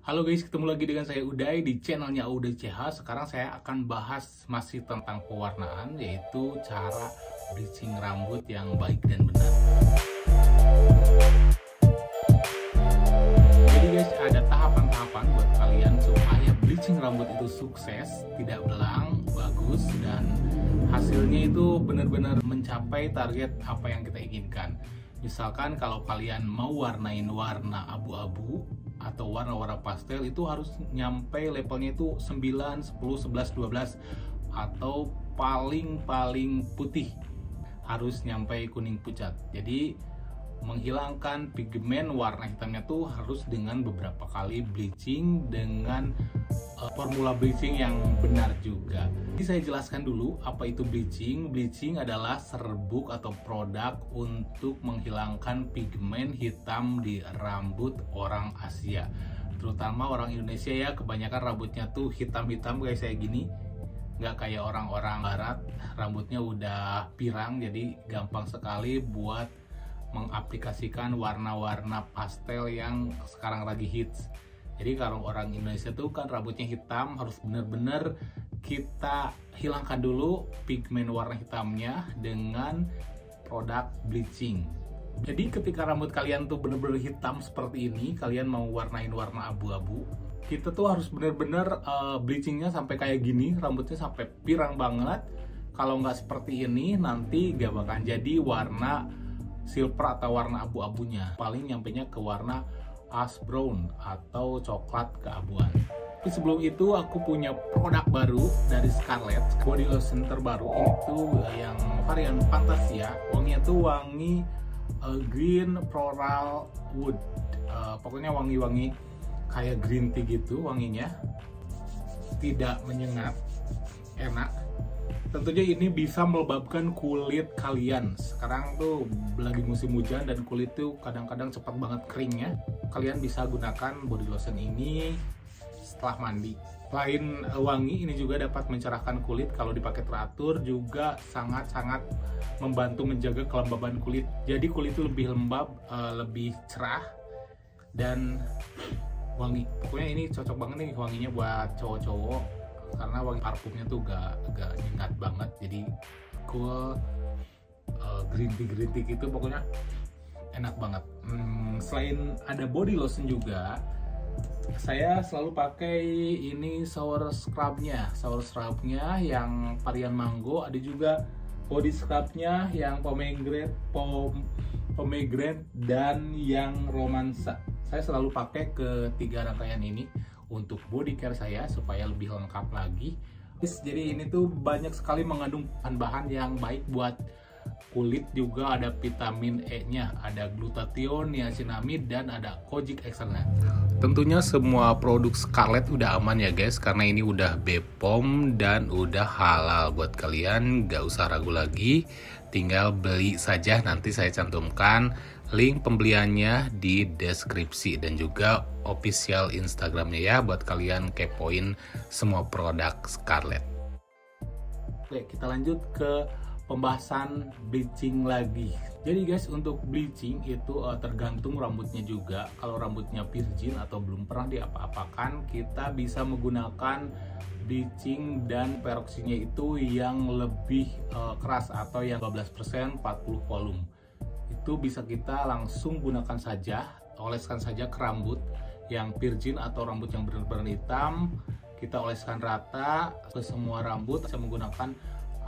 Halo guys, ketemu lagi dengan saya Uday di channelnya Uday CH. Sekarang saya akan bahas masih tentang pewarnaan, yaitu cara bleaching rambut yang baik dan benar. Jadi guys, ada tahapan-tahapan buat kalian supaya bleaching rambut itu sukses, tidak belang, bagus, dan hasilnya itu benar-benar mencapai target apa yang kita inginkan. Misalkan kalau kalian mau warnain warna abu-abu atau warna-warna pastel, itu harus nyampe levelnya itu 9, 10, 11, 12, atau paling putih harus nyampe kuning pucat. Jadi menghilangkan pigmen warna hitamnya tuh harus dengan beberapa kali bleaching dengan formula bleaching yang benar juga. Jadi saya jelaskan dulu apa itu bleaching. Bleaching adalah serbuk atau produk untuk menghilangkan pigmen hitam di rambut orang Asia, terutama orang Indonesia ya. Kebanyakan rambutnya tuh hitam-hitam kayak saya gini, nggak kayak orang-orang barat rambutnya udah pirang, jadi gampang sekali buat mengaplikasikan warna-warna pastel yang sekarang lagi hits. Jadi kalau orang Indonesia tuh kan rambutnya hitam, harus bener-bener kita hilangkan dulu pigmen warna hitamnya dengan produk bleaching. Jadi ketika rambut kalian tuh bener-bener hitam seperti ini, kalian mau warnain warna abu-abu, kita tuh harus bener-bener bleachingnya sampai kayak gini, rambutnya sampai pirang banget. Kalau nggak seperti ini, nanti gak bakal jadi warna silver atau warna abu-abunya. Paling nyampenya ke warna ash brown atau coklat keabuan. Tapi sebelum itu aku punya produk baru dari Scarlett, body lotion terbaru. Ini tuh yang varian Fantasia. Wanginya tuh wangi green floral wood. Pokoknya wangi-wangi kayak green tea gitu wanginya. Tidak menyengat, enak. Tentunya ini bisa melembabkan kulit kalian. Sekarang tuh lagi musim hujan dan kulit tuh kadang-kadang cepat banget keringnya. Kalian bisa gunakan body lotion ini setelah mandi. Selain wangi, ini juga dapat mencerahkan kulit. Kalau dipakai teratur juga sangat-sangat membantu menjaga kelembaban kulit. Jadi kulit itu lebih lembab, lebih cerah, dan wangi. Pokoknya ini cocok banget nih wanginya buat cowok-cowok, karena wangi parfumnya tuh gak nyengat banget, jadi cool, green tea gitu, pokoknya enak banget. Selain ada body lotion juga, saya selalu pakai ini shower scrubnya yang varian mango. Ada juga body scrubnya yang pomegranate dan yang romansa. Saya selalu pakai ketiga rangkaian ini untuk body care saya supaya lebih lengkap lagi. Jadi ini tuh banyak sekali mengandung bahan-bahan yang baik buat kulit. Juga ada vitamin E-nya, ada glutathione, niacinamide, dan ada kojic extract. Tentunya semua produk Scarlett udah aman ya guys, karena ini udah BPOM dan udah halal buat kalian. Gak usah ragu lagi, tinggal beli saja. Nanti saya cantumkan link pembeliannya di deskripsi dan juga official Instagramnya ya, buat kalian kepoin semua produk Scarlett. Oke, kita lanjut ke pembahasan bleaching lagi. Jadi guys, untuk bleaching itu tergantung rambutnya juga. Kalau rambutnya virgin atau belum pernah diapa-apakan, kita bisa menggunakan bleaching dan peroksinya itu yang lebih keras atau yang 12% 40 volume. Itu bisa kita langsung gunakan saja, oleskan saja ke rambut yang virgin atau rambut yang benar-benar hitam. Kita oleskan rata ke semua rambut. Bisa menggunakan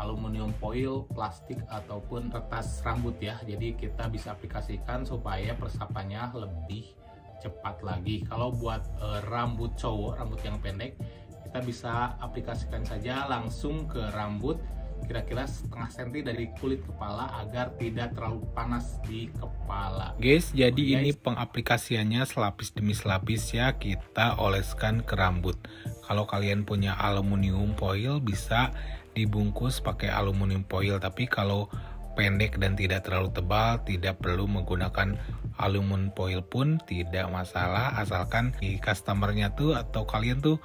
aluminium foil, plastik, ataupun kertas rambut ya. Jadi kita bisa aplikasikan supaya peresapannya lebih cepat lagi. Kalau buat rambut cowok, rambut yang pendek, kita bisa aplikasikan saja langsung ke rambut kira-kira setengah senti dari kulit kepala agar tidak terlalu panas di kepala. Guys, jadi ini pengaplikasiannya selapis demi selapis ya, kita oleskan ke rambut. Kalau kalian punya aluminium foil bisa dibungkus pakai aluminium foil, tapi kalau pendek dan tidak terlalu tebal tidak perlu menggunakan aluminium foil pun tidak masalah, asalkan di customernya tuh atau kalian tuh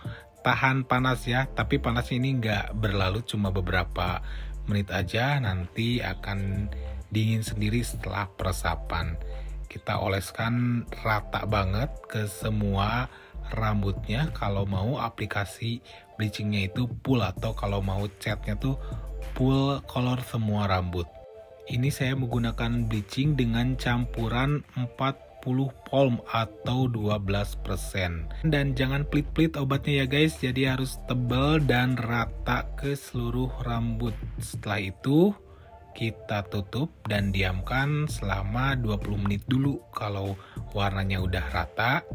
tahan panas ya. Tapi panasnya ini nggak berlalu, cuma beberapa menit aja, nanti akan dingin sendiri setelah peresapan. Kita oleskan rata banget ke semua rambutnya kalau mau aplikasi bleachingnya itu full, atau kalau mau catnya tuh full color semua rambut. Ini saya menggunakan bleaching dengan campuran 40 polm atau 12%. Dan jangan pelit-pelit obatnya ya guys, jadi harus tebal dan rata ke seluruh rambut. Setelah itu kita tutup dan diamkan selama 20 menit dulu. Kalau warnanya udah rata,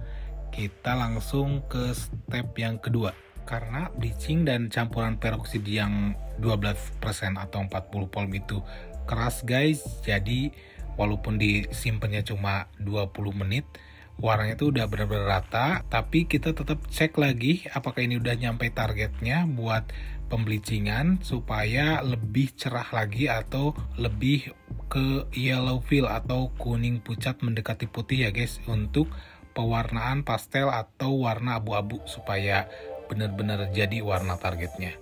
kita langsung ke step yang kedua. Karena bleaching dan campuran peroksida yang 12% atau 40 polm itu keras guys, jadi walaupun disimpannya cuma 20 menit, warnanya itu udah benar-benar rata. Tapi kita tetap cek lagi apakah ini udah nyampe targetnya buat pembleachingan, supaya lebih cerah lagi atau lebih ke yellow feel atau kuning pucat mendekati putih ya guys, untuk pewarnaan pastel atau warna abu-abu, supaya benar-benar jadi warna targetnya.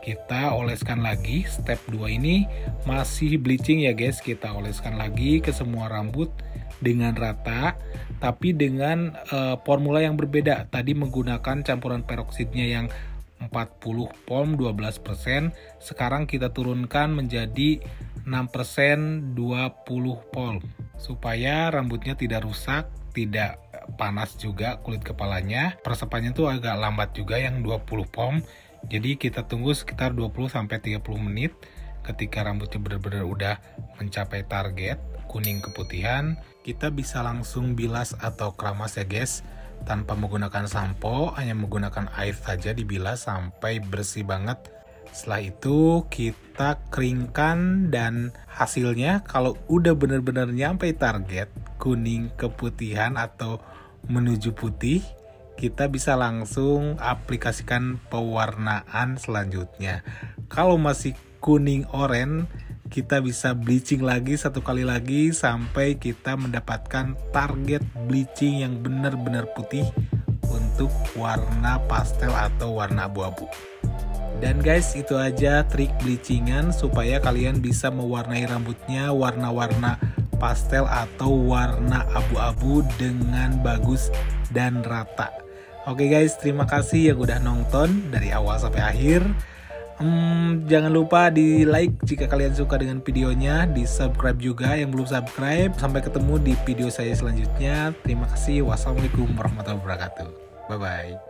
Kita oleskan lagi. Step 2 ini masih bleaching ya guys, kita oleskan lagi ke semua rambut dengan rata, tapi dengan formula yang berbeda. Tadi menggunakan campuran peroksidnya yang 40 polm 12%, sekarang kita turunkan menjadi 6% 20 polm, supaya rambutnya tidak rusak, tidak panas juga kulit kepalanya. Peresapannya tuh agak lambat juga yang 20 polm. Jadi kita tunggu sekitar 20-30 menit. Ketika rambutnya benar-benar udah mencapai target kuning keputihan, kita bisa langsung bilas atau keramas ya guys, tanpa menggunakan sampo, hanya menggunakan air saja dibilas sampai bersih banget. Setelah itu kita keringkan, dan hasilnya kalau udah benar-benar nyampe target kuning keputihan atau menuju putih, kita bisa langsung aplikasikan pewarnaan selanjutnya. Kalau masih kuning oranye, kita bisa bleaching lagi satu kali lagi sampai kita mendapatkan target bleaching yang benar-benar putih untuk warna pastel atau warna abu-abu. Dan guys, itu aja trik bleachingan supaya kalian bisa mewarnai rambutnya warna-warna pastel atau warna abu-abu dengan bagus dan rata. Oke guys, terima kasih yang udah nonton dari awal sampai akhir. Jangan lupa di like jika kalian suka dengan videonya, di subscribe juga yang belum subscribe. Sampai ketemu di video saya selanjutnya. Terima kasih. Wassalamualaikum warahmatullahi wabarakatuh. Bye bye.